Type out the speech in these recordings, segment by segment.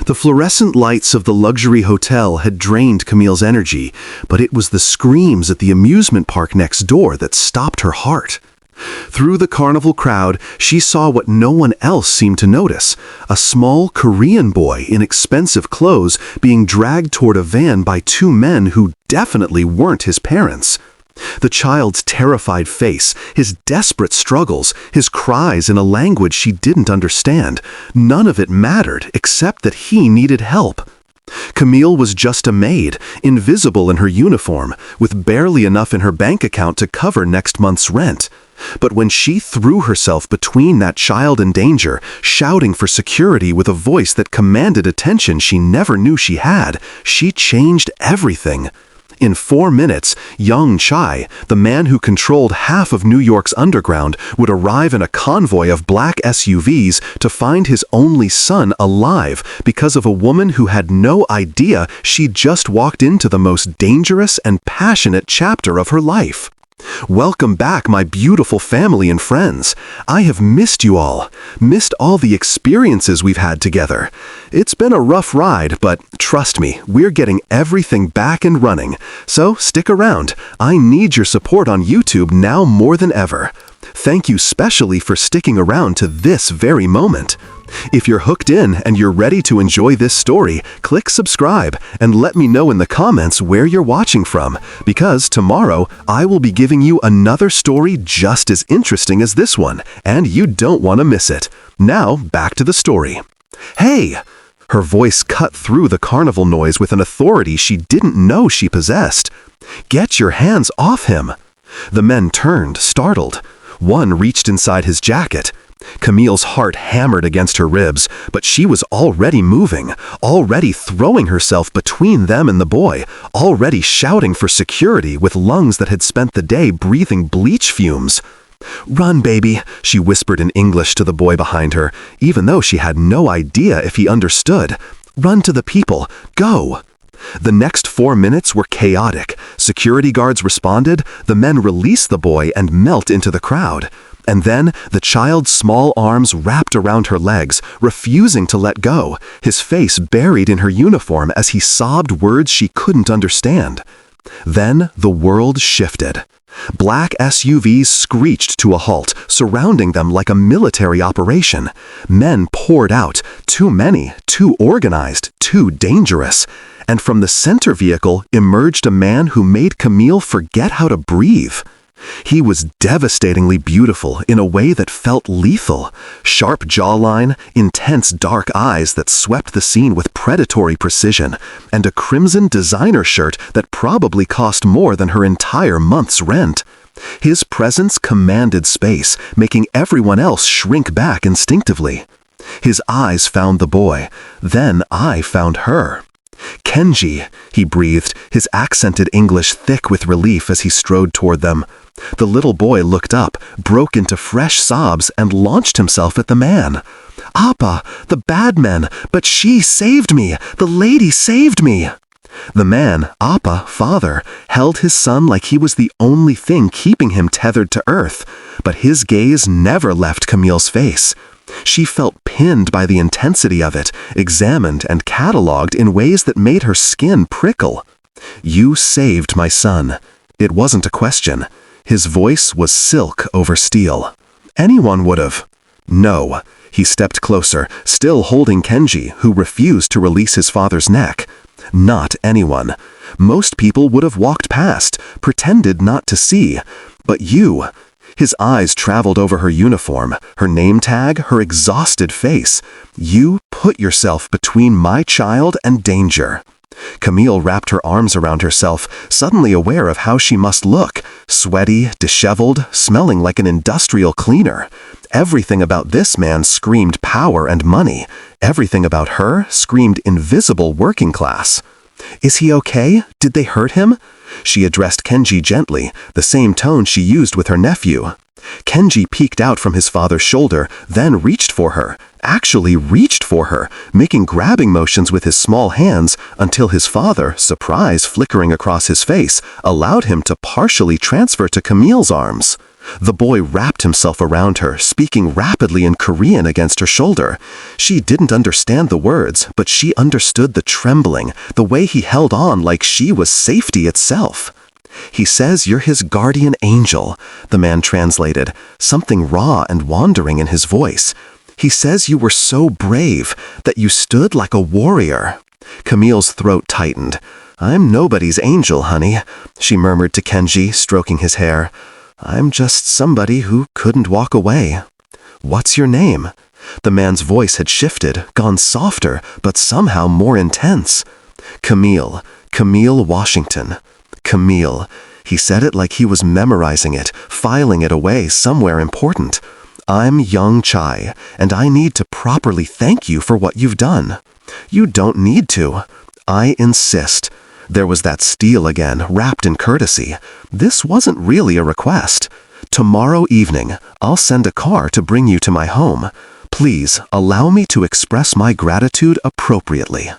The fluorescent lights of the luxury hotel had drained Camille's energy, but it was the screams at the amusement park next door that stopped her heart. Through the carnival crowd, she saw what no one else seemed to notice: a small Korean boy in expensive clothes being dragged toward a van by two men who definitely weren't his parents. The child's terrified face, his desperate struggles, his cries in a language she didn't understand, none of it mattered except that he needed help. Camille was just a maid, invisible in her uniform, with barely enough in her bank account to cover next month's rent. But when she threw herself between that child in danger, shouting for security with a voice that commanded attention she never knew she had, she changed everything. In 4 minutes, young Chai, the man who controlled half of New York's underground, would arrive in a convoy of black SUVs to find his only son alive because of a woman who had no idea she'd just walked into the most dangerous and passionate chapter of her life. Welcome back, my beautiful family and friends. I have missed you all, missed all the experiences we've had together. It's been a rough ride, but trust me, we're getting everything back and running. So stick around. I need your support on YouTube now more than ever. Thank you specially for sticking around to this very moment. If you're hooked in and you're ready to enjoy this story, click subscribe and let me know in the comments where you're watching from, because tomorrow I will be giving you another story just as interesting as this one, and you don't want to miss it. Now, back to the story. Hey! Her voice cut through the carnival noise with an authority she didn't know she possessed. Get your hands off him! The men turned, startled. One reached inside his jacket. Camille's heart hammered against her ribs, but she was already moving, already throwing herself between them and the boy, already shouting for security with lungs that had spent the day breathing bleach fumes. "Run, baby," she whispered in English to the boy behind her, even though she had no idea if he understood. "Run to the people. Go!" The next 4 minutes were chaotic. Security guards responded, the men released the boy and melt into the crowd. And then the child's small arms wrapped around her legs, refusing to let go, his face buried in her uniform as he sobbed words she couldn't understand. Then the world shifted. Black SUVs screeched to a halt, surrounding them like a military operation. Men poured out, too many, too organized, too dangerous. And from the center vehicle emerged a man who made Camille forget how to breathe. He was devastatingly beautiful in a way that felt lethal. Sharp jawline, intense dark eyes that swept the scene with predatory precision, and a crimson designer shirt that probably cost more than her entire month's rent. His presence commanded space, making everyone else shrink back instinctively. His eyes found the boy. Then I found her. "Kenji," he breathed, his accented English thick with relief as he strode toward them. The little boy looked up, broke into fresh sobs, and launched himself at the man. "Appa, the bad men, but she saved me! The lady saved me!" The man, Appa, father, held his son like he was the only thing keeping him tethered to earth, but his gaze never left Camille's face. She felt pinned by the intensity of it, examined and catalogued in ways that made her skin prickle. "You saved my son." It wasn't a question. His voice was silk over steel. Anyone would have. No. He stepped closer, still holding Kenji, who refused to release his father's neck. Not anyone. Most people would have walked past, pretended not to see. But you... His eyes traveled over her uniform, her name tag, her exhausted face. "You put yourself between my child and danger." Camille wrapped her arms around herself, suddenly aware of how she must look. Sweaty, disheveled, smelling like an industrial cleaner. Everything about this man screamed power and money. Everything about her screamed invisible working class. "Is he okay? Did they hurt him?" She addressed Kenji gently, the same tone she used with her nephew. Kenji peeked out from his father's shoulder, then reached for her, actually reached for her, making grabbing motions with his small hands until his father, surprise flickering across his face, allowed him to partially transfer to Camille's arms. The boy wrapped himself around her, speaking rapidly in Korean against her shoulder. She didn't understand the words, but she understood the trembling, the way he held on like she was safety itself. "He says you're his guardian angel," the man translated, something raw and wandering in his voice. "He says you were so brave, that you stood like a warrior." Camille's throat tightened. "I'm nobody's angel, honey," she murmured to Kenji, stroking his hair. "I'm just somebody who couldn't walk away." "What's your name?" The man's voice had shifted, gone softer, but somehow more intense. "Camille. Camille Washington. Camille." He said it like he was memorizing it, filing it away somewhere important. "I'm Young Chai, and I need to properly thank you for what you've done." "You don't need to." "I insist." There was that steel again, wrapped in courtesy. This wasn't really a request. "Tomorrow evening, I'll send a car to bring you to my home. Please, allow me to express my gratitude appropriately."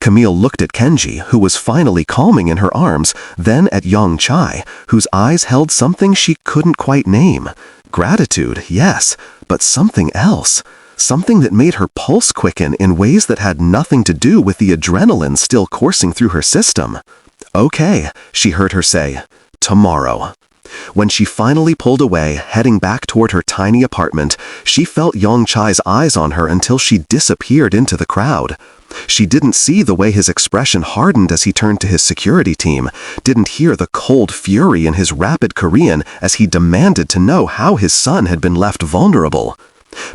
Camille looked at Kenji, who was finally calming in her arms, then at Yong Chai, whose eyes held something she couldn't quite name. Gratitude, yes, but something else. Something that made her pulse quicken in ways that had nothing to do with the adrenaline still coursing through her system. "Okay," she heard her say, "tomorrow." When she finally pulled away, heading back toward her tiny apartment, she felt Yong Chai's eyes on her until she disappeared into the crowd. She didn't see the way his expression hardened as he turned to his security team, didn't hear the cold fury in his rapid Korean as he demanded to know how his son had been left vulnerable.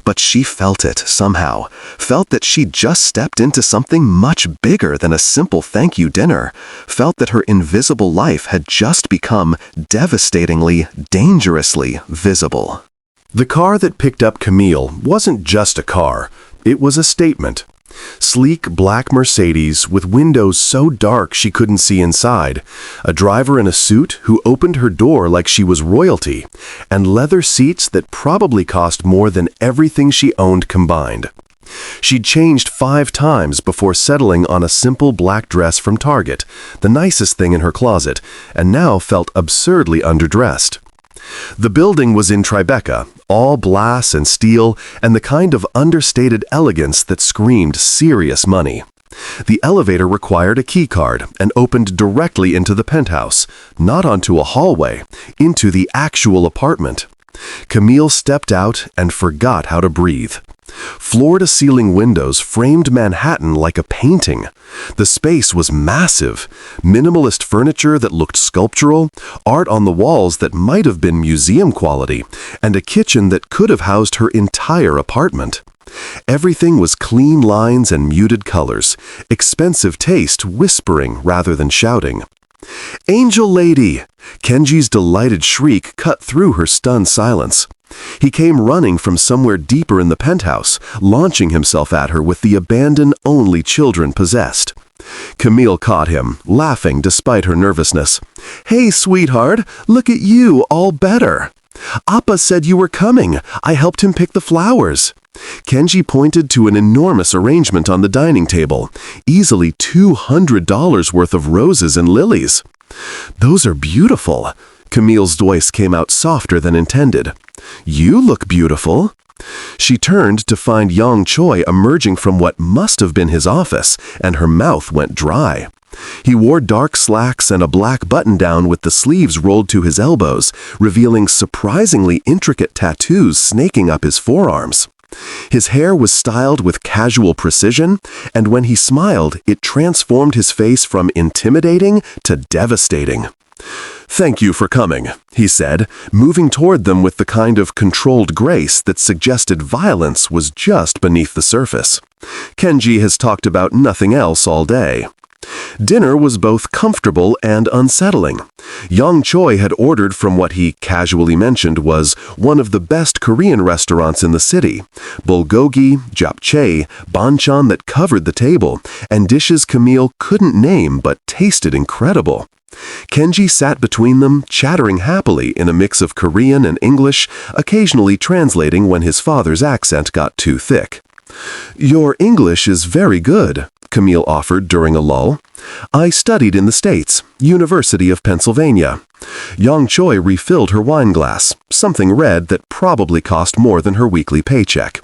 But she felt it, somehow, felt that she'd just stepped into something much bigger than a simple thank you dinner, felt that her invisible life had just become devastatingly, dangerously visible. The car that picked up Camille wasn't just a car, it was a statement. Sleek black Mercedes with windows so dark she couldn't see inside, a driver in a suit who opened her door like she was royalty, and leather seats that probably cost more than everything she owned combined. She'd changed 5 times before settling on a simple black dress from Target, the nicest thing in her closet, and now felt absurdly underdressed. The building was in Tribeca, all glass and steel, and the kind of understated elegance that screamed serious money. The elevator required a key card and opened directly into the penthouse, not onto a hallway, into the actual apartment. Camille stepped out and forgot how to breathe. Floor-to-ceiling windows framed Manhattan like a painting. The space was massive, minimalist furniture that looked sculptural, art on the walls that might have been museum quality, and a kitchen that could have housed her entire apartment. Everything was clean lines and muted colors, expensive taste whispering rather than shouting. "Angel Lady!" Kenji's delighted shriek cut through her stunned silence. He came running from somewhere deeper in the penthouse, launching himself at her with the abandon only children possessed. Camille caught him, laughing despite her nervousness. "Hey, sweetheart, look at you, all better. Appa said you were coming. I helped him pick the flowers." Kenji pointed to an enormous arrangement on the dining table, easily $200 worth of roses and lilies. "Those are beautiful." Camille's voice came out softer than intended. "You look beautiful." She turned to find Yang Choi emerging from what must have been his office, and her mouth went dry. He wore dark slacks and a black button-down with the sleeves rolled to his elbows, revealing surprisingly intricate tattoos snaking up his forearms. His hair was styled with casual precision, and when he smiled, it transformed his face from intimidating to devastating. "Thank you for coming," he said, moving toward them with the kind of controlled grace that suggested violence was just beneath the surface. Kenji has talked about nothing else all day. Dinner was both comfortable and unsettling. Yang Choi had ordered from what he casually mentioned was one of the best Korean restaurants in the city. Bulgogi, japchae, banchan that covered the table, and dishes Camille couldn't name but tasted incredible. Kenji sat between them, chattering happily in a mix of Korean and English, occasionally translating when his father's accent got too thick. "Your English is very good." Camille offered during a lull. "I studied in the States, University of Pennsylvania." Yang Choi refilled her wine glass, something red that probably cost more than her weekly paycheck.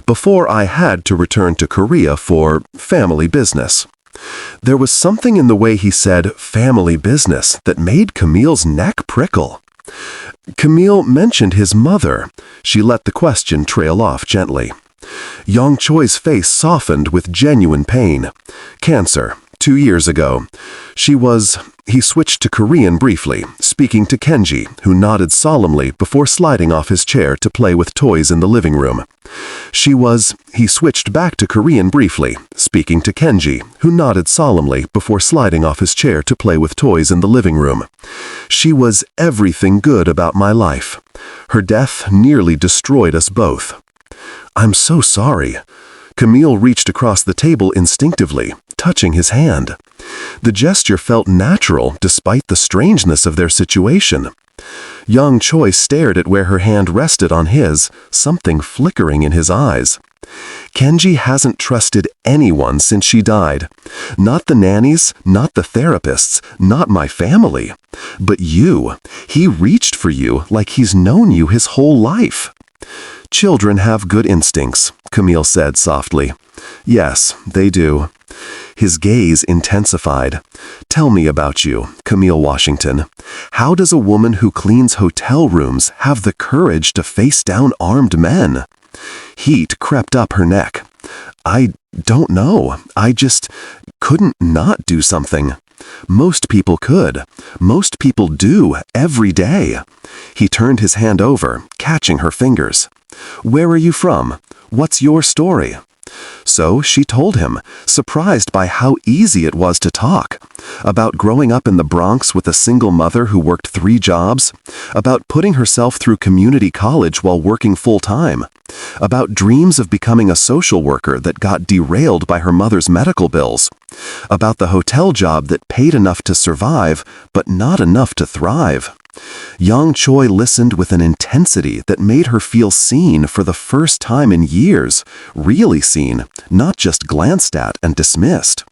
"Before I had to return to Korea for family business." There was something in the way he said family business that made Camille's neck prickle. Camille mentioned his mother. She let the question trail off gently. Yang Choi's face softened with genuine pain. "Cancer, 2 years ago. He switched to Korean briefly, speaking to Kenji, who nodded solemnly before sliding off his chair to play with toys in the living room. He switched back to Korean briefly, speaking to Kenji, who nodded solemnly before sliding off his chair to play with toys in the living room. She was everything good about my life. Her death nearly destroyed us both." "I'm so sorry." Camille reached across the table instinctively, touching his hand. The gesture felt natural despite the strangeness of their situation. Yang Choi stared at where her hand rested on his, something flickering in his eyes. "Kenji hasn't trusted anyone since she died. Not the nannies, not the therapists, not my family. But you. He reached for you like he's known you his whole life." "Children have good instincts," Camille said softly. "Yes, they do." His gaze intensified. "Tell me about you, Camille Washington. How does a woman who cleans hotel rooms have the courage to face down armed men?" Heat crept up her neck. "I don't know. I just couldn't not do something. Most people could. Most people do, every day." He turned his hand over, catching her fingers. "Where are you from? What's your story?" So she told him, surprised by how easy it was to talk. About growing up in the Bronx with a single mother who worked 3 jobs. About putting herself through community college while working full-time. About dreams of becoming a social worker that got derailed by her mother's medical bills. About the hotel job that paid enough to survive, but not enough to thrive. Yang Choi listened with an intensity that made her feel seen for the first time in years, really seen, not just glanced at and dismissed.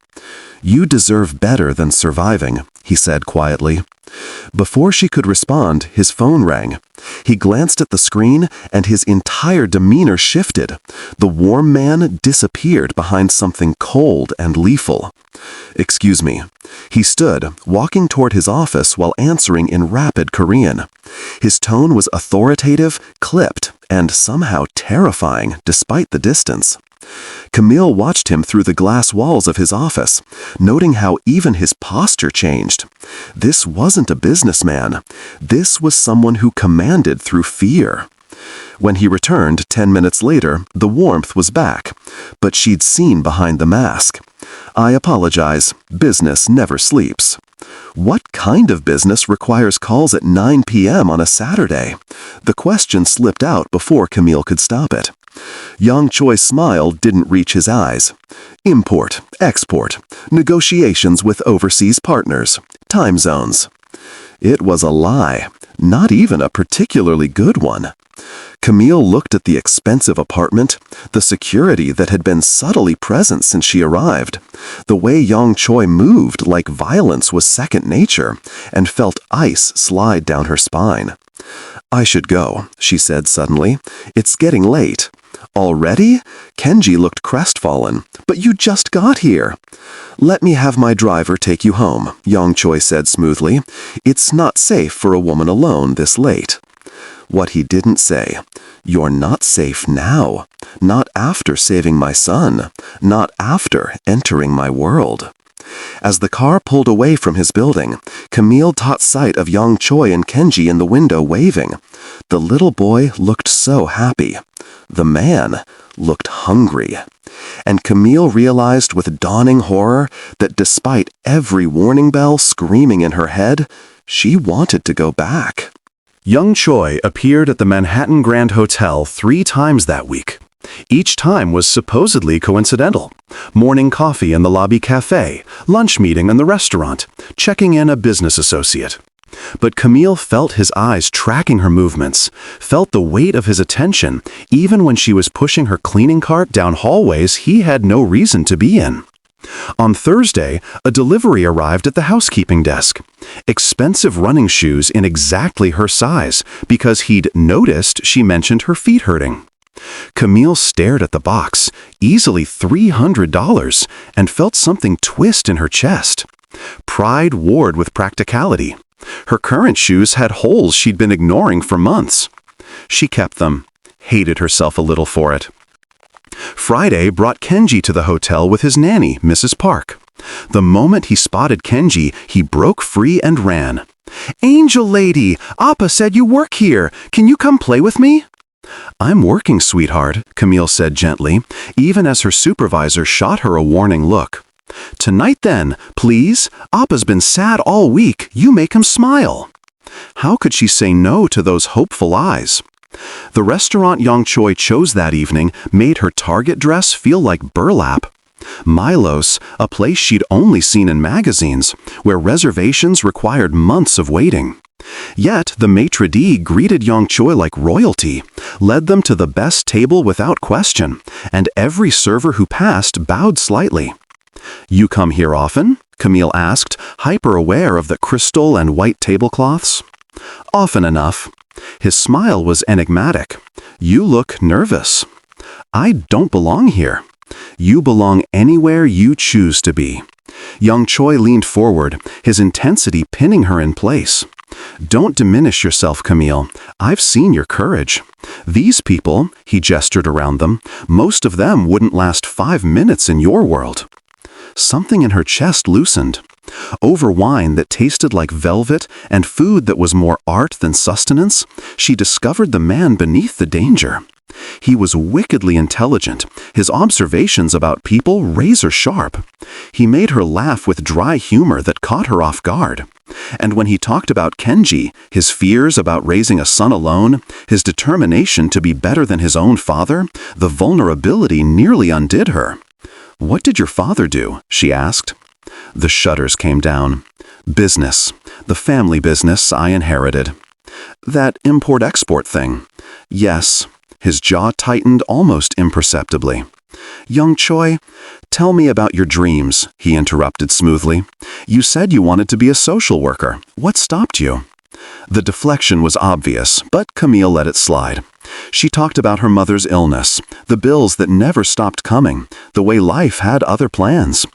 "You deserve better than surviving," he said quietly. Before she could respond, his phone rang. He glanced at the screen, and his entire demeanor shifted. The warm man disappeared behind something cold and lethal. "Excuse me." He stood, walking toward his office while answering in rapid Korean. His tone was authoritative, clipped, and somehow terrifying despite the distance. Camille watched him through the glass walls of his office, noting how even his posture changed. This wasn't a businessman. This was someone who commanded through fear. When he returned 10 minutes later, the warmth was back, but she'd seen behind the mask. "I apologize. Business never sleeps." What kind of business requires calls at 9 p.m. on a Saturday? The question slipped out before Camille could stop it. Yang Choi's smile didn't reach his eyes. "Import, export, negotiations with overseas partners, time zones." It was a lie, not even a particularly good one. Camille looked at the expensive apartment, the security that had been subtly present since she arrived, the way Yang Choi moved like violence was second nature, and felt ice slide down her spine. "I should go," she said suddenly. "It's getting late." "Already?" Kenji looked crestfallen. "But you just got here." "Let me have my driver take you home," Yang Choi said smoothly. "It's not safe for a woman alone this late." What he didn't say: "You're not safe now. Not after saving my son. Not after entering my world." As the car pulled away from his building, Camille caught sight of Yang Choi and Kenji in the window waving. The little boy looked so happy. The man looked hungry. And Camille realized with dawning horror that despite every warning bell screaming in her head, she wanted to go back. Yang Choi appeared at the Manhattan Grand Hotel 3 times that week. Each time was supposedly coincidental. Morning coffee in the lobby cafe, lunch meeting in the restaurant, checking in a business associate. But Camille felt his eyes tracking her movements, felt the weight of his attention, even when she was pushing her cleaning cart down hallways he had no reason to be in. On Thursday, a delivery arrived at the housekeeping desk. Expensive running shoes in exactly her size, because he'd noticed she mentioned her feet hurting. Camille stared at the box, easily $300, and felt something twist in her chest. Pride warred with practicality. Her current shoes had holes she'd been ignoring for months. She kept them, hated herself a little for it. Friday brought Kenji to the hotel with his nanny, Mrs. Park. The moment he spotted Kenji, he broke free and ran. "Angel lady, Appa said you work here. Can you come play with me?" "I'm working, sweetheart," Camille said gently, even as her supervisor shot her a warning look. "Tonight then, please. Appa's been sad all week. You make him smile." How could she say no to those hopeful eyes? The restaurant Yang Choi chose that evening made her Target dress feel like burlap. Milos, a place she'd only seen in magazines, where reservations required months of waiting. Yet the maitre d' greeted Yang Choi like royalty, led them to the best table without question, and every server who passed bowed slightly. "You come here often?" Camille asked, hyper-aware of the crystal and white tablecloths. "Often enough." His smile was enigmatic. "You look nervous." "I don't belong here." "You belong anywhere you choose to be." Yang Choi leaned forward, his intensity pinning her in place. "Don't diminish yourself, Camille. I've seen your courage. These people," he gestured around them, "most of them wouldn't last 5 minutes in your world." Something in her chest loosened. Over wine that tasted like velvet and food that was more art than sustenance, she discovered the man beneath the danger. He was wickedly intelligent, his observations about people razor sharp. He made her laugh with dry humor that caught her off guard. And when he talked about Kenji, his fears about raising a son alone, his determination to be better than his own father, the vulnerability nearly undid her. "What did your father do?" she asked. The shutters came down. "Business. The family business I inherited." "That import-export thing?" "Yes." His jaw tightened almost imperceptibly. "Young Choi, tell me about your dreams," he interrupted smoothly. "You said you wanted to be a social worker. What stopped you?" The deflection was obvious, but Camille let it slide. She talked about her mother's illness, the bills that never stopped coming, the way life had other plans.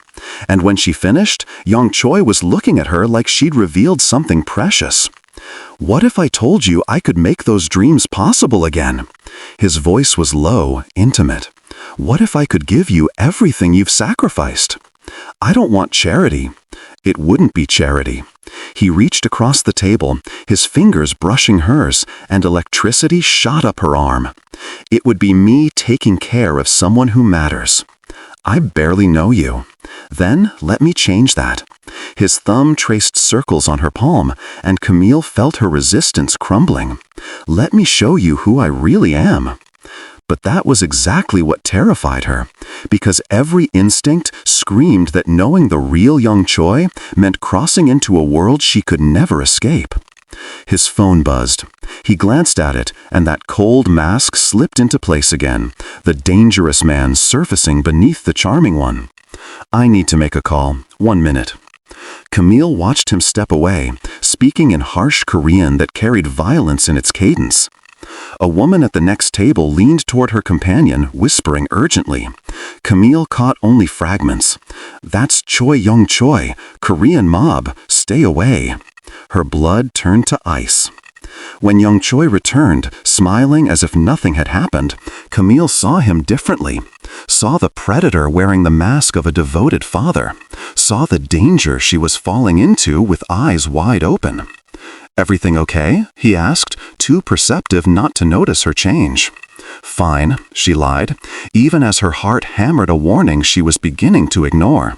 And when she finished, Yang Choi was looking at her like she'd revealed something precious. "What if I told you I could make those dreams possible again?" His voice was low, intimate. "What if I could give you everything you've sacrificed?" "I don't want charity." "It wouldn't be charity." He reached across the table, his fingers brushing hers, and electricity shot up her arm. "It would be me taking care of someone who matters." "I barely know you." "Then let me change that." His thumb traced circles on her palm, and Camille felt her resistance crumbling. "Let me show you who I really am." But that was exactly what terrified her, because every instinct screamed that knowing the real Yang Choi meant crossing into a world she could never escape. His phone buzzed. He glanced at it, and that cold mask slipped into place again, the dangerous man surfacing beneath the charming one. "I need to make a call. 1 minute." Camille watched him step away, speaking in harsh Korean that carried violence in its cadence. A woman at the next table leaned toward her companion, whispering urgently. Camille caught only fragments. "That's Choi Young Choi, Korean mob. Stay away." Her blood turned to ice. When Young Choi returned, smiling as if nothing had happened, Camille saw him differently. Saw the predator wearing the mask of a devoted father. Saw the danger she was falling into with eyes wide open. "Everything okay?" he asked, too perceptive not to notice her change. "Fine," she lied, even as her heart hammered a warning she was beginning to ignore.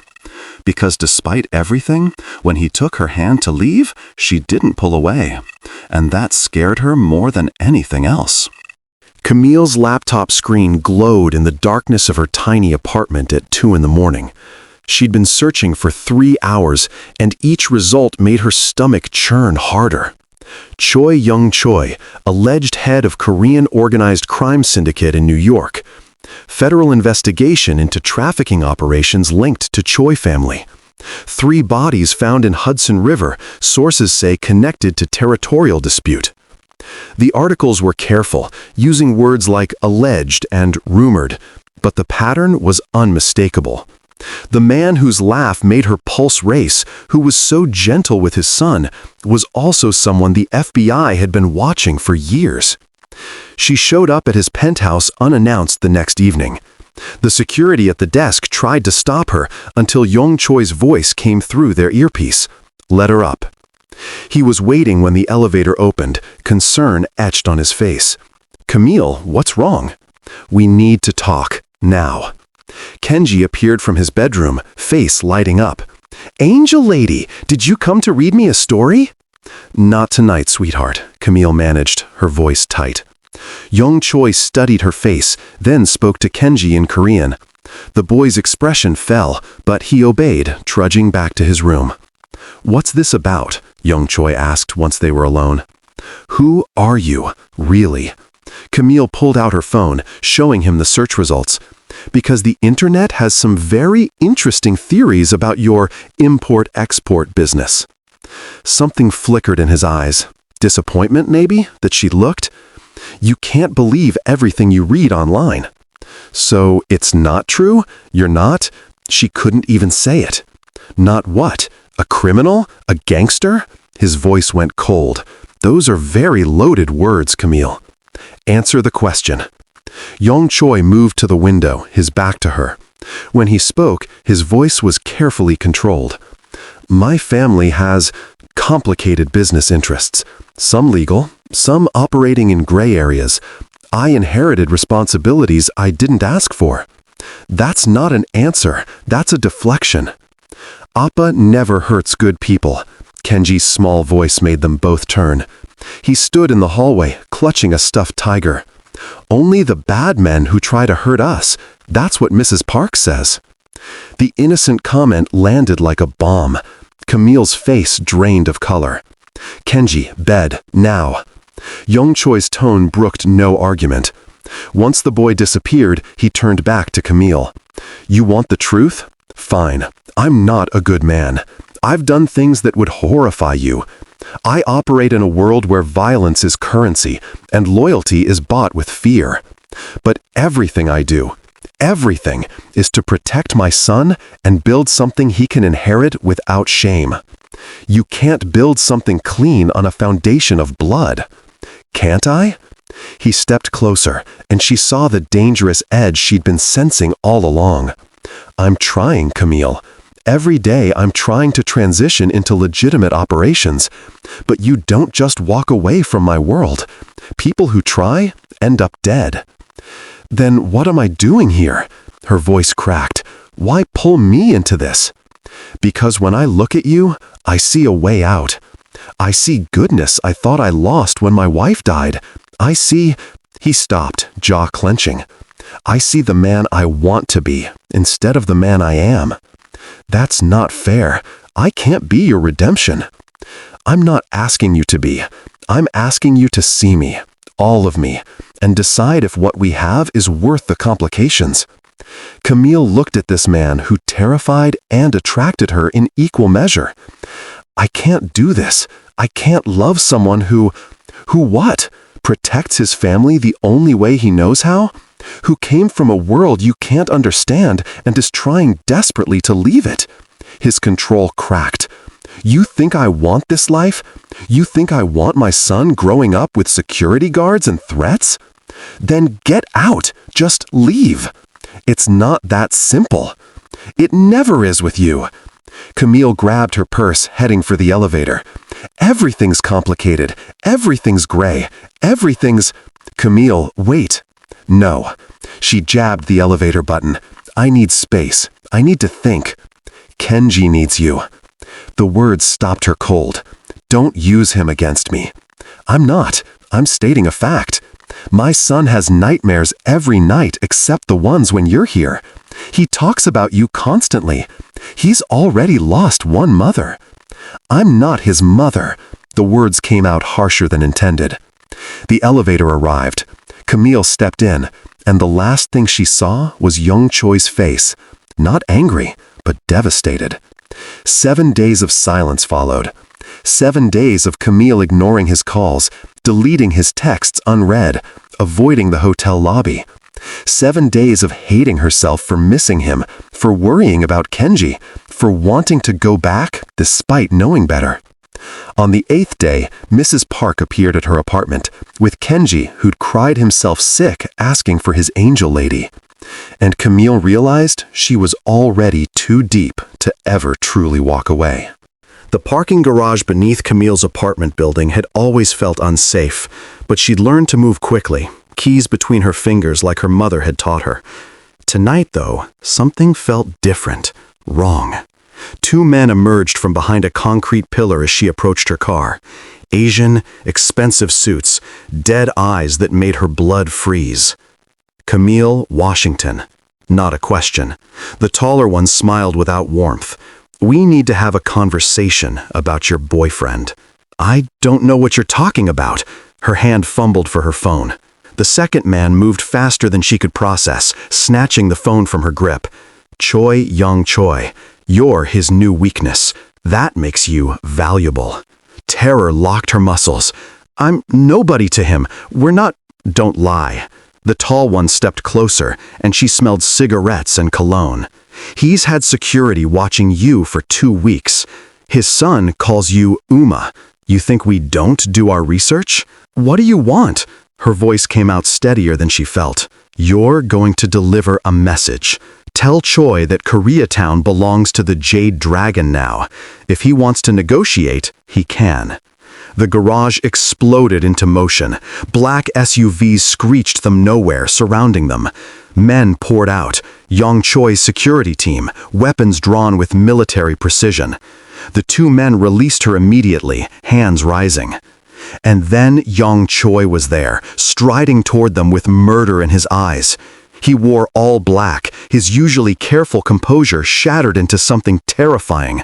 Because despite everything, when he took her hand to leave, she didn't pull away. And that scared her more than anything else. Camille's laptop screen glowed in the darkness of her tiny apartment at 2 in the morning. She'd been searching for 3 hours, and each result made her stomach churn harder. Choi Young Choi, alleged head of Korean organized crime syndicate in New York. Federal investigation into trafficking operations linked to Choi family. 3 bodies found in Hudson River, sources say connected to territorial dispute. The articles were careful, using words like alleged and rumored, but the pattern was unmistakable. The man whose laugh made her pulse race, who was so gentle with his son, was also someone the FBI had been watching for years. She showed up at his penthouse unannounced the next evening. The security at the desk tried to stop her until Yong Choi's voice came through their earpiece. Let her up. He was waiting when the elevator opened, concern etched on his face. Camille, what's wrong? We need to talk, now. Kenji appeared from his bedroom, face lighting up. Angel lady, did you come to read me a story? Not tonight, sweetheart, Camille managed, her voice tight. Yong Choi studied her face, then spoke to Kenji in Korean. The boy's expression fell, but he obeyed, trudging back to his room. What's this about? Yong Choi asked once they were alone. Who are you, really? Camille pulled out her phone, showing him the search results. Because the internet has some very interesting theories about your import-export business. Something flickered in his eyes. Disappointment, maybe, that she looked? You can't believe everything you read online. So it's not true? You're not? She couldn't even say it. Not what? A criminal? A gangster? His voice went cold. Those are very loaded words, Camille. Answer the question. Yong Choi moved to the window, his back to her. When he spoke, his voice was carefully controlled. My family has complicated business interests, some legal, some operating in gray areas. I inherited responsibilities I didn't ask for. That's not an answer, that's a deflection. Appa never hurts good people. Kenji's small voice made them both turn. He stood in the hallway, clutching a stuffed tiger. Only the bad men who try to hurt us. That's what Mrs. Park says. The innocent comment landed like a bomb. Camille's face drained of color. Kenji, bed, now. Yong Choi's tone brooked no argument. Once the boy disappeared, he turned back to Camille. You want the truth? Fine. I'm not a good man. I've done things that would horrify you. I operate in a world where violence is currency and loyalty is bought with fear. But everything I do, everything, is to protect my son and build something he can inherit without shame. You can't build something clean on a foundation of blood. Can't I? He stepped closer, and she saw the dangerous edge she'd been sensing all along. I'm trying, Camille. Every day I'm trying to transition into legitimate operations, but you don't just walk away from my world. People who try end up dead. Then what am I doing here? Her voice cracked. Why pull me into this? Because when I look at you, I see a way out. I see goodness I thought I lost when my wife died. I see... He stopped, jaw clenching. I see the man I want to be, instead of the man I am. That's not fair. I can't be your redemption. I'm not asking you to be. I'm asking you to see me, all of me, and decide if what we have is worth the complications. Camille looked at this man who terrified and attracted her in equal measure. I can't do this. I can't love someone who what? Protects his family the only way he knows how? Who came from a world you can't understand and is trying desperately to leave it. His control cracked. You think I want this life? You think I want my son growing up with security guards and threats? Then get out. Just leave. It's not that simple. It never is with you. Camille grabbed her purse, heading for the elevator. Everything's complicated. Everything's gray. Everything's... Camille, wait. No. She jabbed the elevator button. I need space. I need to think. Kenji needs you. The words stopped her cold. Don't use him against me. I'm not. I'm stating a fact. My son has nightmares every night except the ones when you're here. He talks about you constantly. He's already lost one mother. I'm not his mother. The words came out harsher than intended. The elevator arrived. Camille stepped in. and the last thing she saw was Young Choi's face, not angry, but devastated. 7 days of silence followed. 7 days of Camille ignoring his calls, deleting his texts unread, avoiding the hotel lobby. 7 days of hating herself for missing him, for worrying about Kenji, for wanting to go back despite knowing better. On the 8th day, Mrs. Park appeared at her apartment, with Kenji, who'd cried himself sick, asking for his angel lady. And Camille realized she was already too deep to ever truly walk away. The parking garage beneath Camille's apartment building had always felt unsafe, but she'd learned to move quickly, keys between her fingers like her mother had taught her. Tonight, though, something felt different, wrong. 2 men emerged from behind a concrete pillar as she approached her car. Asian, expensive suits, dead eyes that made her blood freeze. Camille Washington. Not a question. The taller one smiled without warmth. "We need to have a conversation about your boyfriend." "I don't know what you're talking about." Her hand fumbled for her phone. The second man moved faster than she could process, snatching the phone from her grip. "Choi Young Choi. You're his new weakness. That makes you valuable." Terror locked her muscles. "I'm nobody to him. We're not—" "Don't lie." The tall one stepped closer, and she smelled cigarettes and cologne. "He's had security watching you for 2 weeks. His son calls you Uma. You think we don't do our research? What do you want?" Her voice came out steadier than she felt. "You're going to deliver a message. Tell Choi that Koreatown belongs to the Jade Dragon now. If he wants to negotiate, he can." The garage exploded into motion. Black SUVs screeched them nowhere, surrounding them. Men poured out. Young Choi's security team, weapons drawn with military precision. The 2 men released her immediately, hands rising. And then Young Choi was there, striding toward them with murder in his eyes. He wore all black, his usually careful composure shattered into something terrifying.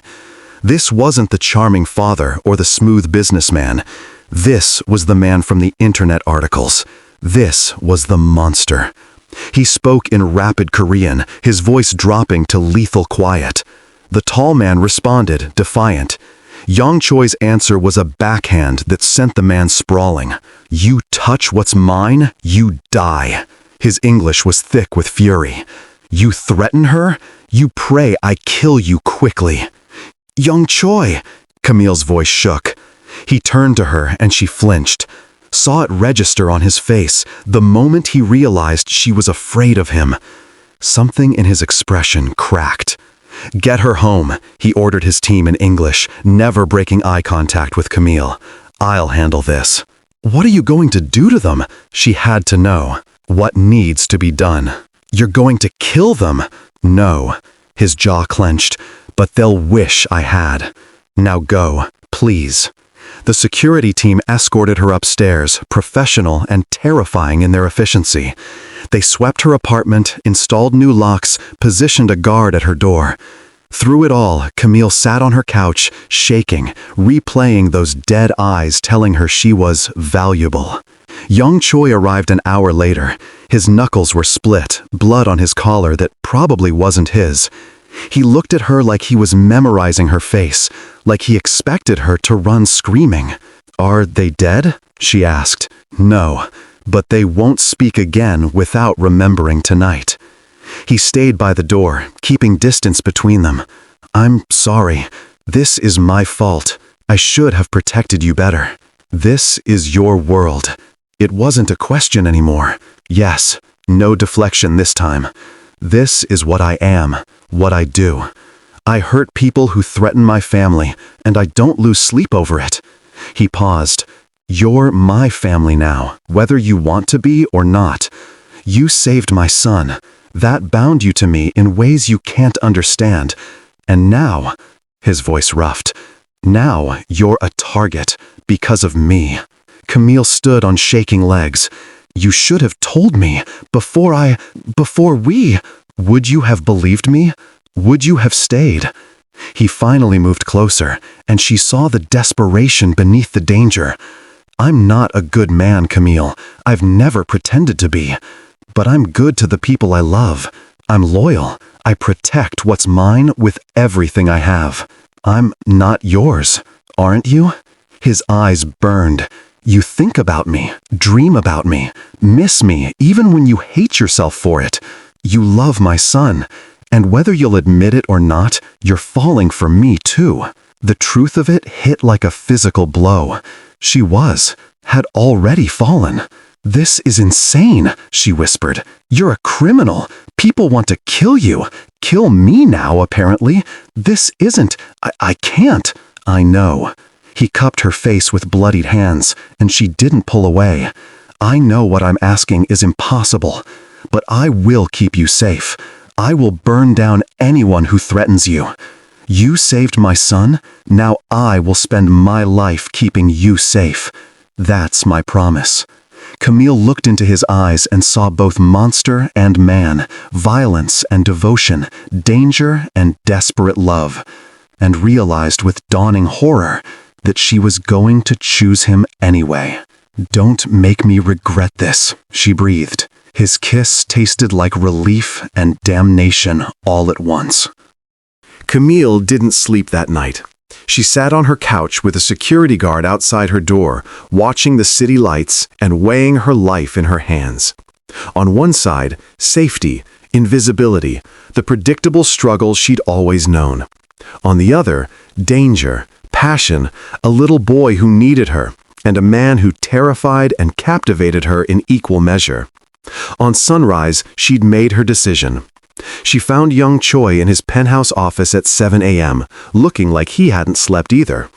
This wasn't the charming father or the smooth businessman. This was the man from the internet articles. This was the monster. He spoke in rapid Korean, his voice dropping to lethal quiet. The tall man responded, defiant. Young Choi's answer was a backhand that sent the man sprawling. "You touch what's mine, you die." His English was thick with fury. "You threaten her? You pray I kill you quickly." "Young Choi!" Camille's voice shook. He turned to her and she flinched. Saw it register on his face the moment he realized she was afraid of him. Something in his expression cracked. "Get her home," he ordered his team in English, never breaking eye contact with Camille. "I'll handle this." "What are you going to do to them?" She had to know. "What needs to be done?" "You're going to kill them." "No." His jaw clenched. "But they'll wish I had. Now go, please." The security team escorted her upstairs, professional and terrifying in their efficiency. They swept her apartment, installed new locks, positioned a guard at her door. Through it all, Camille sat on her couch, shaking, replaying those dead eyes telling her she was valuable. Young Choi arrived an hour later. His knuckles were split, blood on his collar that probably wasn't his. He looked at her like he was memorizing her face, like he expected her to run screaming. "Are they dead?" she asked. "No, but they won't speak again without remembering tonight." He stayed by the door, keeping distance between them. "I'm sorry. This is my fault. I should have protected you better. This is your world." It wasn't a question anymore. Yes, no deflection this time. "This is what I am, what I do. I hurt people who threaten my family, and I don't lose sleep over it." He paused. "You're my family now, whether you want to be or not. You saved my son. That bound you to me in ways you can't understand. And now," his voice roughed, "now you're a target because of me." Camille stood on shaking legs. "You should have told me before we. Would you have believed me? Would you have stayed?" He finally moved closer, and she saw the desperation beneath the danger. "I'm not a good man, Camille. I've never pretended to be. But I'm good to the people I love. I'm loyal. I protect what's mine with everything I have. I'm not yours, aren't you? His eyes burned. You think about me, dream about me, miss me even when you hate yourself for it. You love my son, and whether you'll admit it or not, you're falling for me too. The truth of it hit like a physical blow. She had already fallen. This is insane, she whispered. You're a criminal. People want to kill you. Kill me now, apparently. This isn't. I can't. I know. He cupped her face with bloodied hands, and she didn't pull away. I know what I'm asking is impossible, but I will keep you safe. I will burn down anyone who threatens you. You saved my son, now I will spend my life keeping you safe. That's my promise. Camille looked into his eyes and saw both monster and man, violence and devotion, danger and desperate love, and realized with dawning horror that she was going to choose him anyway. Don't make me regret this, she breathed. His kiss tasted like relief and damnation all at once. Camille didn't sleep that night. She sat on her couch with a security guard outside her door, watching the city lights and weighing her life in her hands. On one side, safety, invisibility, the predictable struggle she'd always known. On the other, danger, passion, a little boy who needed her, and a man who terrified and captivated her in equal measure. On sunrise, she'd made her decision. She found young Choi in his penthouse office at 7 a.m., looking like he hadn't slept either.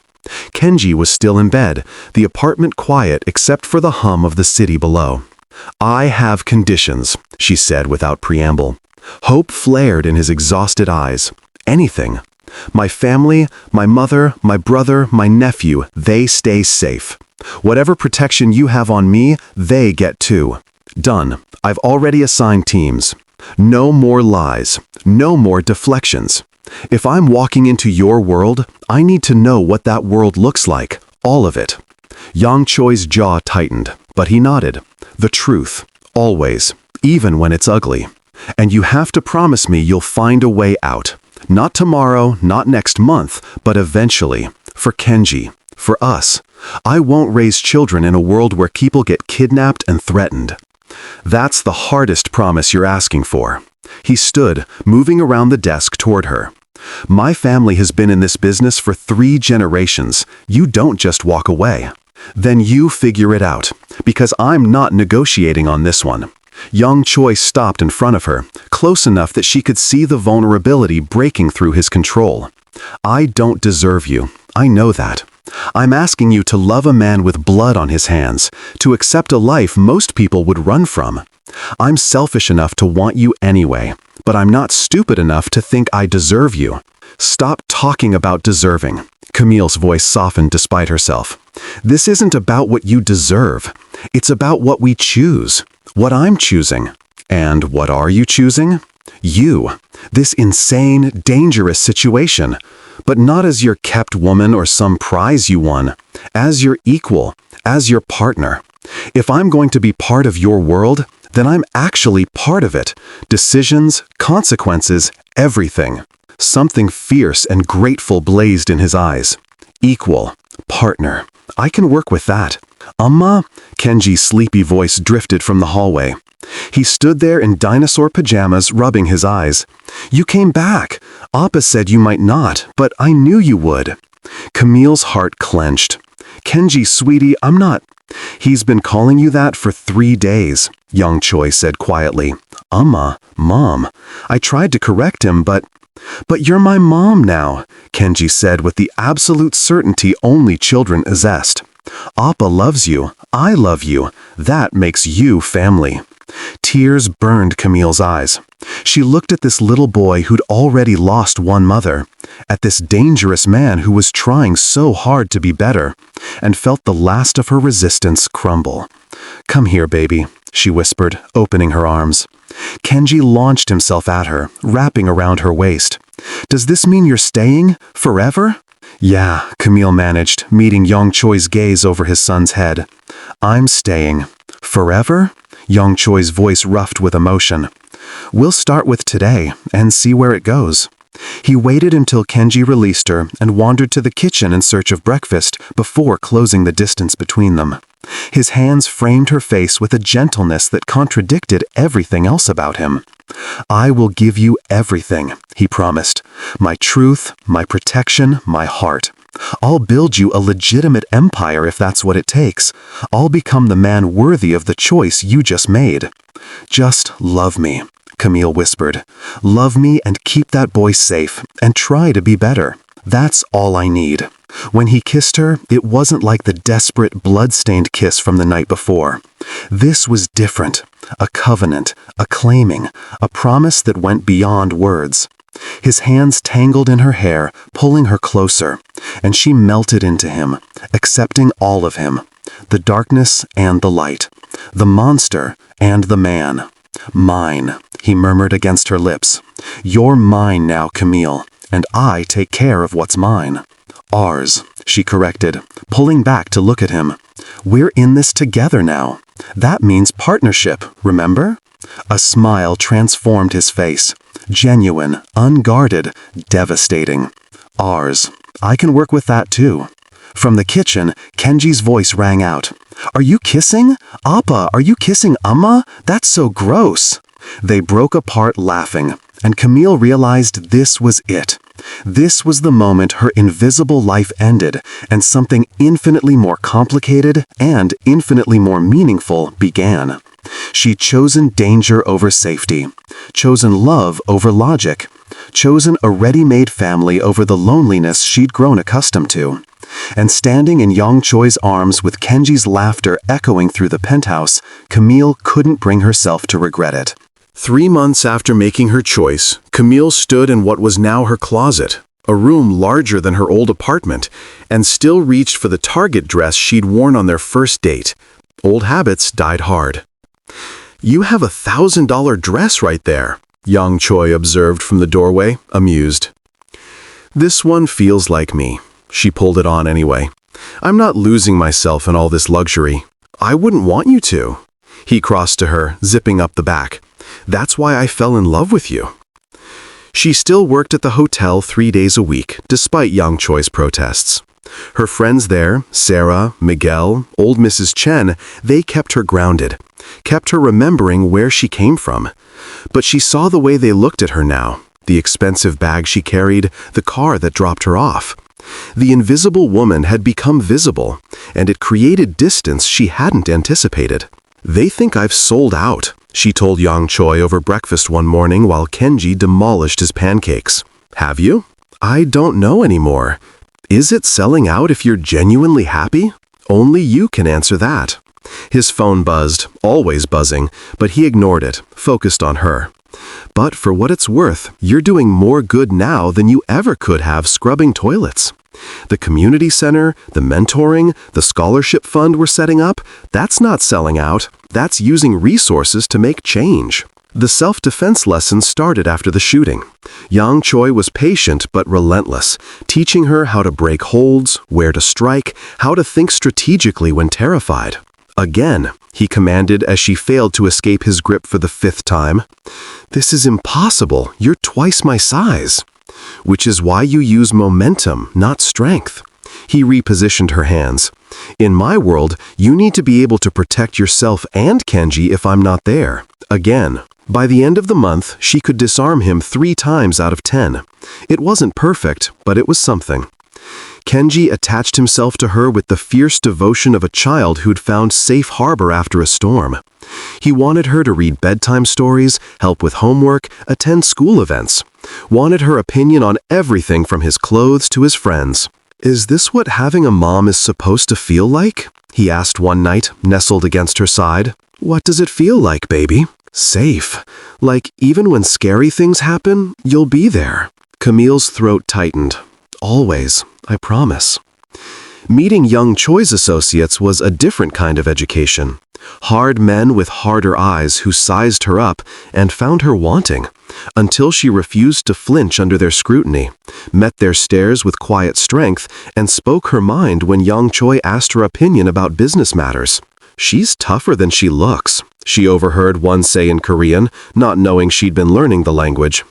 Kenji was still in bed, the apartment quiet except for the hum of the city below. I have conditions, she said without preamble. Hope flared in his exhausted eyes. Anything. My family, my mother, my brother, my nephew, they stay safe. Whatever protection you have on me, they get too. Done. I've already assigned teams. No more lies. No more deflections. If I'm walking into your world, I need to know what that world looks like. All of it. Yang Choi's jaw tightened, but he nodded. The truth. Always. Even when it's ugly. And you have to promise me you'll find a way out. Not tomorrow, not next month, but eventually. For Kenji. For us. I won't raise children in a world where people get kidnapped and threatened. That's the hardest promise you're asking for. He stood, moving around the desk toward her. My family has been in this business for 3 generations. You don't just walk away. Then you figure it out, because I'm not negotiating on this one. Young Choi stopped in front of her, close enough that she could see the vulnerability breaking through his control. I don't deserve you. I know that. I'm asking you to love a man with blood on his hands, to accept a life most people would run from. I'm selfish enough to want you anyway, but I'm not stupid enough to think I deserve you. Stop talking about deserving. Camille's voice softened despite herself. This isn't about what you deserve. It's about what we choose. What I'm choosing. And what are you choosing? You. This insane, dangerous situation. But not as your kept woman or some prize you won. As your equal. As your partner. If I'm going to be part of your world, then I'm actually part of it. Decisions, consequences, everything. Something fierce and grateful blazed in his eyes. Equal. Partner. I can work with that. Amma? Kenji's sleepy voice drifted from the hallway. He stood there in dinosaur pajamas, rubbing his eyes. You came back. Appa said you might not, but I knew you would. Camille's heart clenched. Kenji, sweetie, I'm not. He's been calling you that for 3 days, Young Choi said quietly. Amma, Mom. I tried to correct him, but you're my mom now, Kenji said with the absolute certainty only children possessed. Appa loves you. I love you. That makes you family. Tears burned Camille's eyes. She looked at this little boy who'd already lost one mother, at this dangerous man who was trying so hard to be better, and felt the last of her resistance crumble. Come here, baby, she whispered, opening her arms. Kenji launched himself at her, wrapping around her waist. Does this mean you're staying? Forever? Yeah, Camille managed, meeting Young Choi's gaze over his son's head. I'm staying. Forever? Young Choi's voice roughed with emotion. "We'll start with today and see where it goes." He waited until Kenji released her and wandered to the kitchen in search of breakfast before closing the distance between them. His hands framed her face with a gentleness that contradicted everything else about him. "I will give you everything," he promised. "My truth, my protection, my heart. I'll build you a legitimate empire if that's what it takes. I'll become the man worthy of the choice you just made. Just love me," Camille whispered. "Love me and keep that boy safe, and try to be better. That's all I need." When he kissed her, it wasn't like the desperate, blood-stained kiss from the night before. This was different. A covenant, a claiming, a promise that went beyond words. His hands tangled in her hair, pulling her closer, and she melted into him, accepting all of him. The darkness and the light. The monster and the man. "Mine," he murmured against her lips. "You're mine now, Camille, and I take care of what's mine." "Ours," she corrected, pulling back to look at him. "We're in this together now. That means partnership, remember?" A smile transformed his face. Genuine, unguarded, devastating. "Ours. I can work with that too." From the kitchen, Kenji's voice rang out. "Are you kissing? Appa, are you kissing Amma? That's so gross." They broke apart laughing, and Camille realized this was it. This was the moment her invisible life ended, and something infinitely more complicated and infinitely more meaningful began. She'd chosen danger over safety, chosen love over logic, chosen a ready-made family over the loneliness she'd grown accustomed to. And standing in Yang Choi's arms with Kenji's laughter echoing through the penthouse, Camille couldn't bring herself to regret it. 3 months after making her choice, Camille stood in what was now her closet, a room larger than her old apartment, and still reached for the Target dress she'd worn on their first date. Old habits died hard. "You have a $1,000 dress right there," Yang Choi observed from the doorway, amused. "This one feels like me." She pulled it on anyway. "I'm not losing myself in all this luxury. I wouldn't want you to." He crossed to her, zipping up the back. "That's why I fell in love with you." She still worked at the hotel 3 days a week, despite Yang Choi's protests. Her friends there, Sarah, Miguel, old Mrs. Chen, they kept her grounded, kept her remembering where she came from. But she saw the way they looked at her now, the expensive bag she carried, the car that dropped her off. The invisible woman had become visible, and it created distance she hadn't anticipated. "They think I've sold out," she told Yang Choi over breakfast one morning while Kenji demolished his pancakes. "Have you? I don't know anymore. Is it selling out if you're genuinely happy? Only you can answer that." His phone buzzed, always buzzing, but he ignored it, focused on her. "But for what it's worth, you're doing more good now than you ever could have scrubbing toilets. The community center, the mentoring, the scholarship fund we're setting up, that's not selling out. That's using resources to make change." The self-defense lesson started after the shooting. Yang Choi was patient but relentless, teaching her how to break holds, where to strike, how to think strategically when terrified. "Again," he commanded as she failed to escape his grip for the 5th time. "This is impossible. You're twice my size." "Which is why you use momentum, not strength." He repositioned her hands. "In my world, you need to be able to protect yourself and Kenji if I'm not there." Again. By the end of the month, she could disarm him 3 times out of 10. It wasn't perfect, but it was something. Kenji attached himself to her with the fierce devotion of a child who'd found safe harbor after a storm. He wanted her to read bedtime stories, help with homework, attend school events. Wanted her opinion on everything from his clothes to his friends. "Is this what having a mom is supposed to feel like?" he asked one night, nestled against her side. "What does it feel like, baby?" "Safe. Like, even when scary things happen, you'll be there." Camille's throat tightened. "Always, I promise." Meeting Yang Choi's associates was a different kind of education. Hard men with harder eyes who sized her up and found her wanting, until she refused to flinch under their scrutiny, met their stares with quiet strength, and spoke her mind when Yang Choi asked her opinion about business matters. "She's tougher than she looks," she overheard one say in Korean, not knowing she'd been learning the language.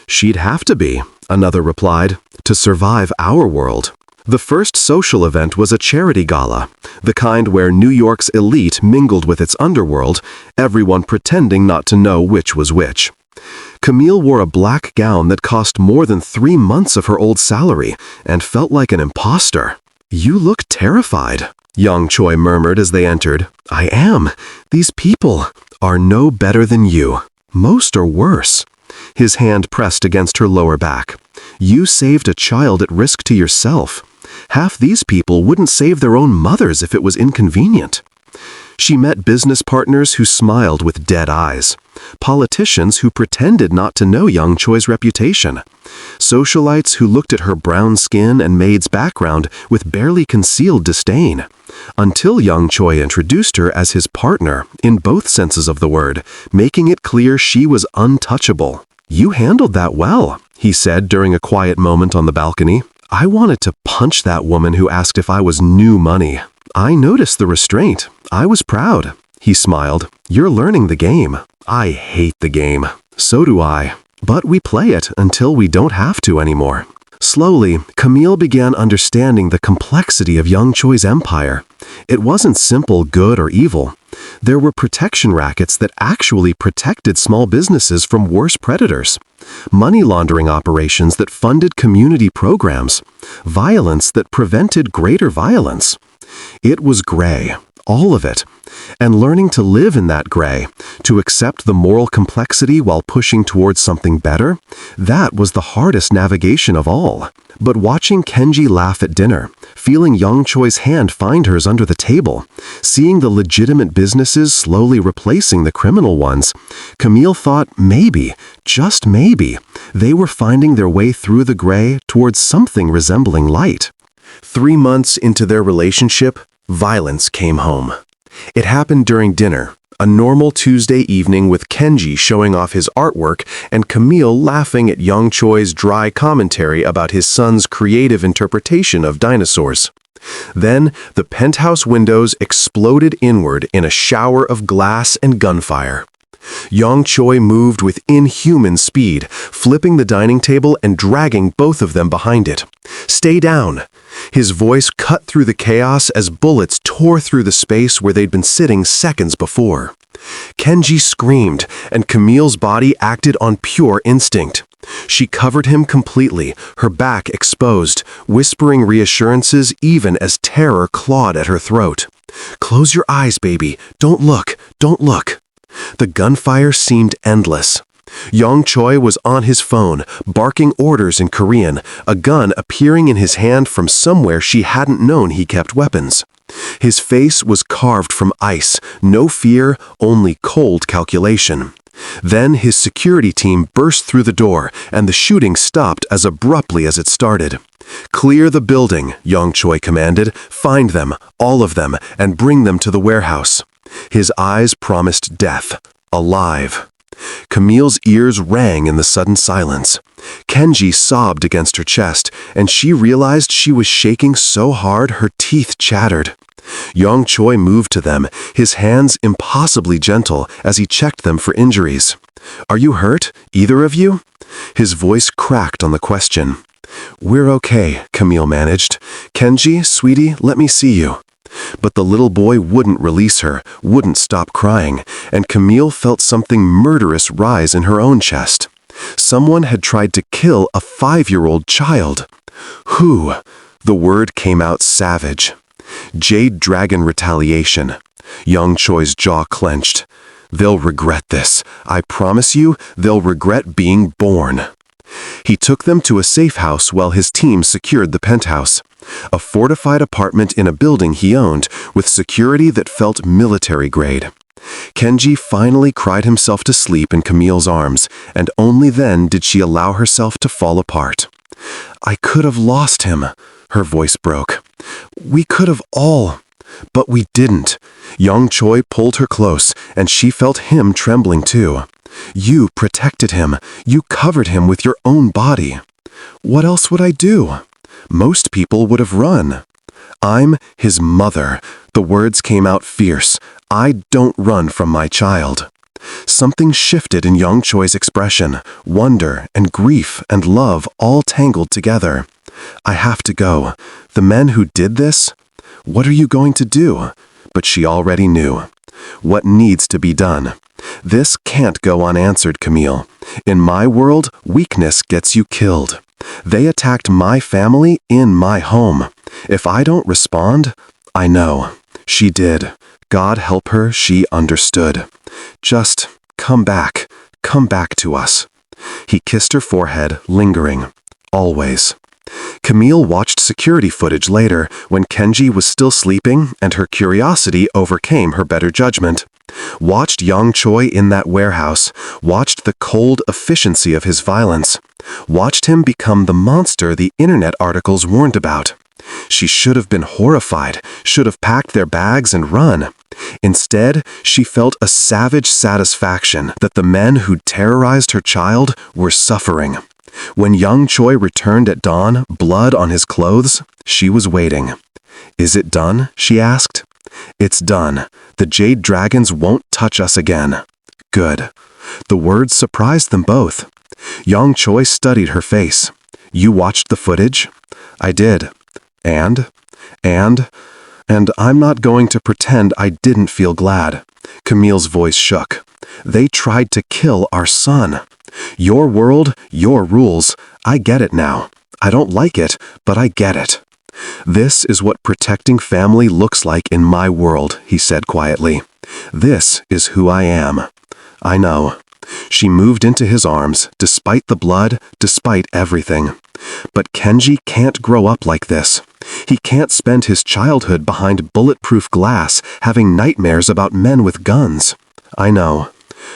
She'd have to be, another replied, to survive our world. The first social event was a charity gala, the kind where New York's elite mingled with its underworld, everyone pretending not to know which was which. Camille wore a black gown that cost more than 3 months of her old salary and felt like an imposter. "You look terrified," Young Choi murmured as they entered. "I am. These people are no better than you. Most are worse." His hand pressed against her lower back. "You saved a child at risk to yourself. Half these people wouldn't save their own mothers if it was inconvenient." She met business partners who smiled with dead eyes, politicians who pretended not to know Young Choi's reputation, socialites who looked at her brown skin and MAID's background with barely concealed disdain, until Young Choi introduced her as his partner in both senses of the word, making it clear she was untouchable. "You handled that well," he said during a quiet moment on the balcony. "I wanted to punch that woman who asked if I was new money. I noticed the restraint. I was proud." He smiled. "You're learning the game. I hate the game. So do I. But we play it until we don't have to anymore." Slowly, Camille began understanding the complexity of Young Choi's empire. It wasn't simple good or evil. There were protection rackets that actually protected small businesses from worse predators, money laundering operations that funded community programs, violence that prevented greater violence. It was gray, all of it, and learning to live in that gray, to accept the moral complexity while pushing towards something better, that was the hardest navigation of all. But watching Kenji laugh at dinner, feeling Young Choi's hand find hers under the table, seeing the legitimate businesses slowly replacing the criminal ones, Camille thought maybe, just maybe, they were finding their way through the gray towards something resembling light. 3 months into their relationship, violence came home. It happened during dinner, a normal Tuesday evening with Kenji showing off his artwork and Camille laughing at Young Choi's dry commentary about his son's creative interpretation of dinosaurs. Then, the penthouse windows exploded inward in a shower of glass and gunfire. Young Choi moved with inhuman speed, flipping the dining table and dragging both of them behind it. "Stay down!" His voice cut through the chaos as bullets tore through the space where they'd been sitting seconds before. Kenji screamed, and Camille's body acted on pure instinct. She covered him completely, her back exposed, whispering reassurances even as terror clawed at her throat. "Close your eyes, baby. Don't look. Don't look." The gunfire seemed endless. Young Choi was on his phone, barking orders in Korean, a gun appearing in his hand from somewhere she hadn't known he kept weapons. His face was carved from ice, no fear, only cold calculation. Then his security team burst through the door, and the shooting stopped as abruptly as it started. "Clear the building," Young Choi commanded. "Find them, all of them, and bring them to the warehouse." His eyes promised death, alive. Camille's ears rang in the sudden silence. Kenji sobbed against her chest, and she realized she was shaking so hard her teeth chattered. Young Choi moved to them, his hands impossibly gentle as he checked them for injuries. "Are you hurt, either of you?" His voice cracked on the question. "We're okay," Camille managed. "Kenji, sweetie, let me see you." But the little boy wouldn't release her, wouldn't stop crying, and Camille felt something murderous rise in her own chest. Someone had tried to kill a 5-year-old child. Who? The word came out savage. Jade Dragon retaliation. Young Choi's jaw clenched. "They'll regret this. I promise you, they'll regret being born." He took them to a safe house while his team secured the penthouse. A fortified apartment in a building he owned, with security that felt military grade. Kenji finally cried himself to sleep in Camille's arms, and only then did she allow herself to fall apart. "I could have lost him," her voice broke. "We could have all, but we didn't." Young Choi pulled her close, and she felt him trembling too. "You protected him. You covered him with your own body." "What else would I do? Most people would have run." "I'm his mother." The words came out fierce. "I don't run from my child." Something shifted in Young Choi's expression, wonder and grief and love all tangled together. "I have to go. The men who did this? What are you going to do?" But she already knew. What needs to be done? "This can't go unanswered, Camille. In my world, weakness gets you killed. They attacked my family in my home. If I don't respond, I know." She did. God help her, she understood. "Just come back to us." He kissed her forehead, lingering. "Always." Camille watched security footage later when Kenji was still sleeping and her curiosity overcame her better judgment. Watched Yang Choi in that warehouse, watched the cold efficiency of his violence, watched him become the monster the internet articles warned about. She should have been horrified, should have packed their bags and run. Instead, she felt a savage satisfaction that the men who'd terrorized her child were suffering. When Yang Choi returned at dawn, blood on his clothes, she was waiting. "Is it done?" she asked. "It's done. The Jade Dragons won't touch us again." "Good." The words surprised them both. Yang Choi studied her face. "You watched the footage?" "I did. And I'm not going to pretend I didn't feel glad." Camille's voice shook. "They tried to kill our son. Your world, your rules. I get it now. I don't like it, but I get it." "This is what protecting family looks like in my world," he said quietly. "This is who I am." "I know." She moved into his arms, despite the blood, despite everything. "But Kenji can't grow up like this. He can't spend his childhood behind bulletproof glass, having nightmares about men with guns." "I know.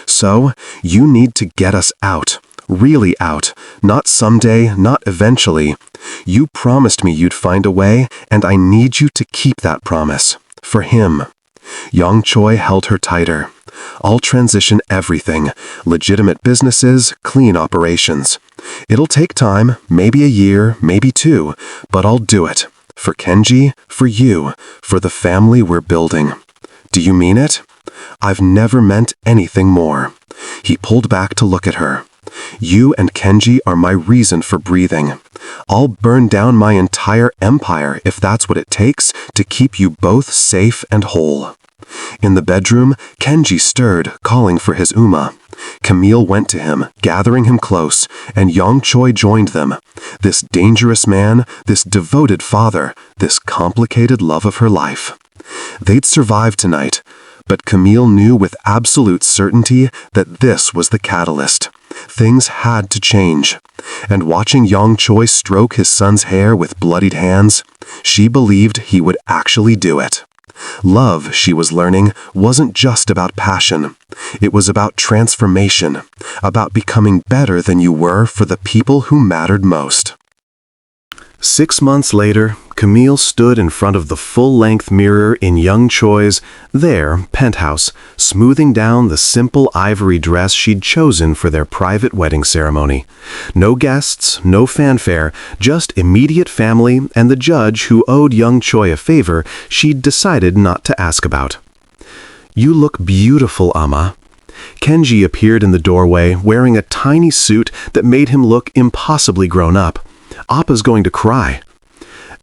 So, you need to get us out. Really out. Not someday, not eventually. You promised me you'd find a way, and I need you to keep that promise. For him." Yang Choi held her tighter. "I'll transition everything. Legitimate businesses, clean operations. It'll take time, maybe a year, maybe two, but I'll do it. For Kenji, for you, for the family we're building." "Do you mean it?" "I've never meant anything more." He pulled back to look at her. "You and Kenji are my reason for breathing. I'll burn down my entire empire if that's what it takes to keep you both safe and whole." In the bedroom, Kenji stirred, calling for his Uma. Camille went to him, gathering him close, and Yang Choi joined them. This dangerous man, this devoted father, this complicated love of her life. They'd survive tonight, but Camille knew with absolute certainty that this was the catalyst. Things had to change. And watching Yang Choi stroke his son's hair with bloodied hands, she believed he would actually do it. Love, she was learning, wasn't just about passion. It was about transformation, about becoming better than you were for the people who mattered most. 6 months later, Camille stood in front of the full-length mirror in Young Choi's penthouse, smoothing down the simple ivory dress she'd chosen for their private wedding ceremony. No guests, no fanfare, just immediate family and the judge who owed Young Choi a favor she'd decided not to ask about. "You look beautiful, Amma." Kenji appeared in the doorway wearing a tiny suit that made him look impossibly grown up. "Appa's going to cry."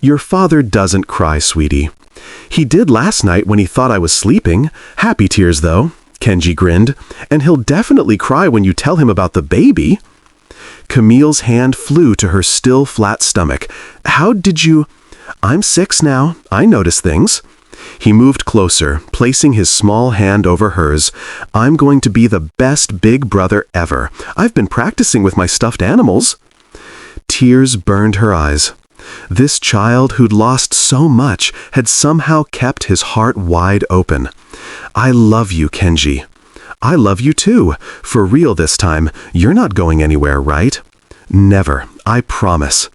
"Your father doesn't cry, sweetie." "He did last night when he thought I was sleeping. Happy tears, though." Kenji grinned. "And he'll definitely cry when you tell him about the baby." Camille's hand flew to her still flat stomach. "How did you—" "I'm 6 now. I notice things." He moved closer, placing his small hand over hers. "I'm going to be the best big brother ever. I've been practicing with my stuffed animals." Tears burned her eyes. This child who'd lost so much had somehow kept his heart wide open. "I love you, Kenji." "I love you too. For real this time. You're not going anywhere, right?" "Never. I promise."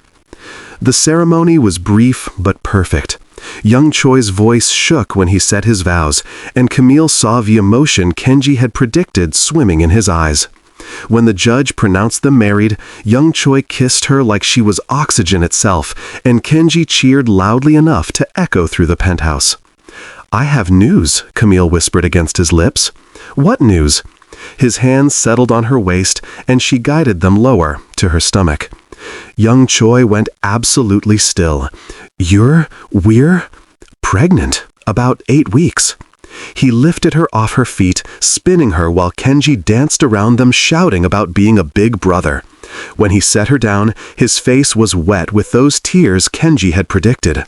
The ceremony was brief but perfect. Young Choi's voice shook when he said his vows, and Camille saw the emotion Kenji had predicted swimming in his eyes. When the judge pronounced them married, young Choi kissed her like she was oxygen itself, and Kenji cheered loudly enough to echo through the penthouse. "I have news," Camille whispered against his lips. "What news?" His hands settled on her waist, and she guided them lower, to her stomach. Young Choi went absolutely still. We're pregnant. About 8 weeks. He lifted her off her feet, spinning her while Kenji danced around them shouting about being a big brother. When he set her down, his face was wet with those tears Kenji had predicted.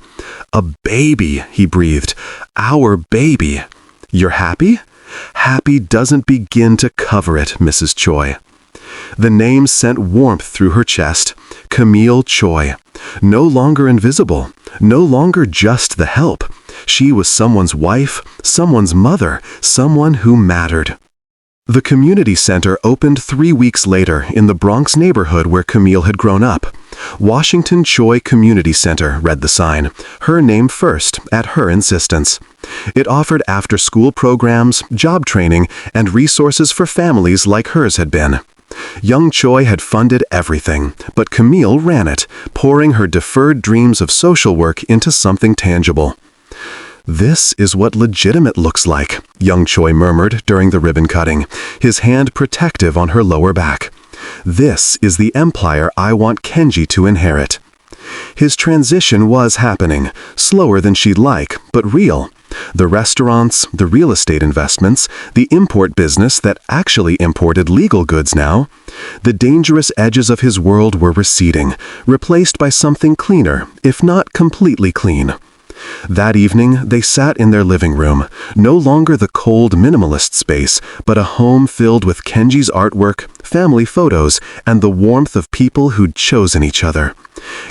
"A baby," he breathed. "Our baby. You're happy?" "Happy doesn't begin to cover it, Mrs. Choi." The name sent warmth through her chest. Camille Choi. No longer invisible. No longer just the help. She was someone's wife, someone's mother, someone who mattered. The community center opened 3 weeks later in the Bronx neighborhood where Camille had grown up. Washington Choi Community Center read the sign, her name first, at her insistence. It offered after-school programs, job training, and resources for families like hers had been. Young Choi had funded everything, but Camille ran it, pouring her deferred dreams of social work into something tangible. "This is what legitimate looks like," young Choi murmured during the ribbon cutting, his hand protective on her lower back. "This is the empire I want Kenji to inherit." His transition was happening, slower than she'd like, but real. The restaurants, the real estate investments, the import business that actually imported legal goods now. The dangerous edges of his world were receding, replaced by something cleaner, if not completely clean. That evening, they sat in their living room, no longer the cold minimalist space, but a home filled with Kenji's artwork, family photos, and the warmth of people who'd chosen each other.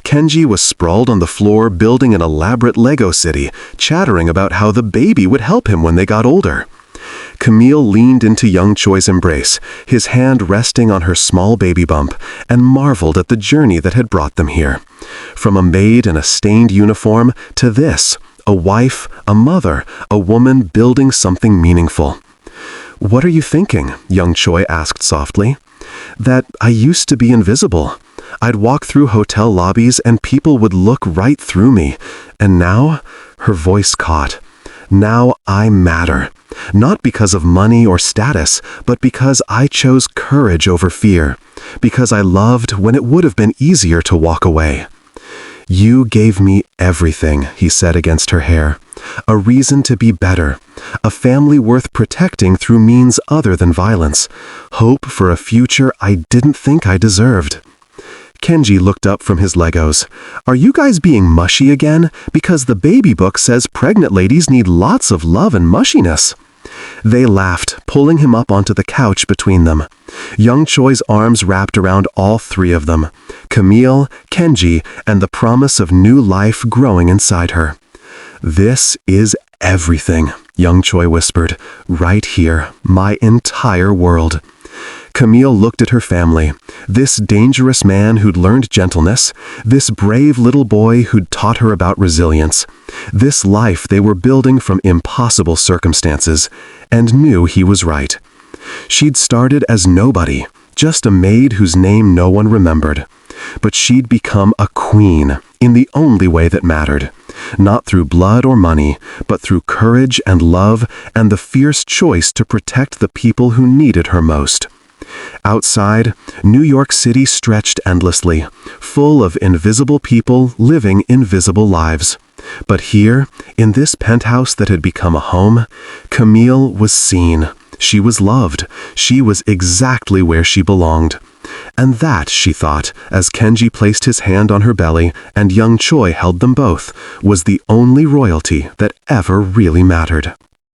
Kenji was sprawled on the floor building an elaborate Lego city, chattering about how the baby would help him when they got older. Camille leaned into young Choi's embrace, his hand resting on her small baby bump, and marveled at the journey that had brought them here. From a maid in a stained uniform to this, a wife, a mother, a woman building something meaningful. "What are you thinking?" young Choi asked softly. "That I used to be invisible. I'd walk through hotel lobbies and people would look right through me. And now," her voice caught, "now I matter. Not because of money or status, but because I chose courage over fear. Because I loved when it would have been easier to walk away." "You gave me everything," he said against her hair. "A reason to be better. A family worth protecting through means other than violence. Hope for a future I didn't think I deserved." Kenji looked up from his Legos. "Are you guys being mushy again? Because the baby book says pregnant ladies need lots of love and mushiness." They laughed, pulling him up onto the couch between them. Young Choi's arms wrapped around all 3 of them. Camille, Kenji, and the promise of new life growing inside her. "This is everything," young Choi whispered. "Right here, my entire world." Camille looked at her family. This dangerous man who'd learned gentleness, this brave little boy who'd taught her about resilience, this life they were building from impossible circumstances, and knew he was right. She'd started as nobody, just a maid whose name no one remembered. But she'd become a queen in the only way that mattered. Not through blood or money, but through courage and love and the fierce choice to protect the people who needed her most. Outside, New York City stretched endlessly, full of invisible people living invisible lives. But here, in this penthouse that had become a home, Camille was seen. She was loved. She was exactly where she belonged. And that, she thought, as Kenji placed his hand on her belly and young Choi held them both, was the only royalty that ever really mattered.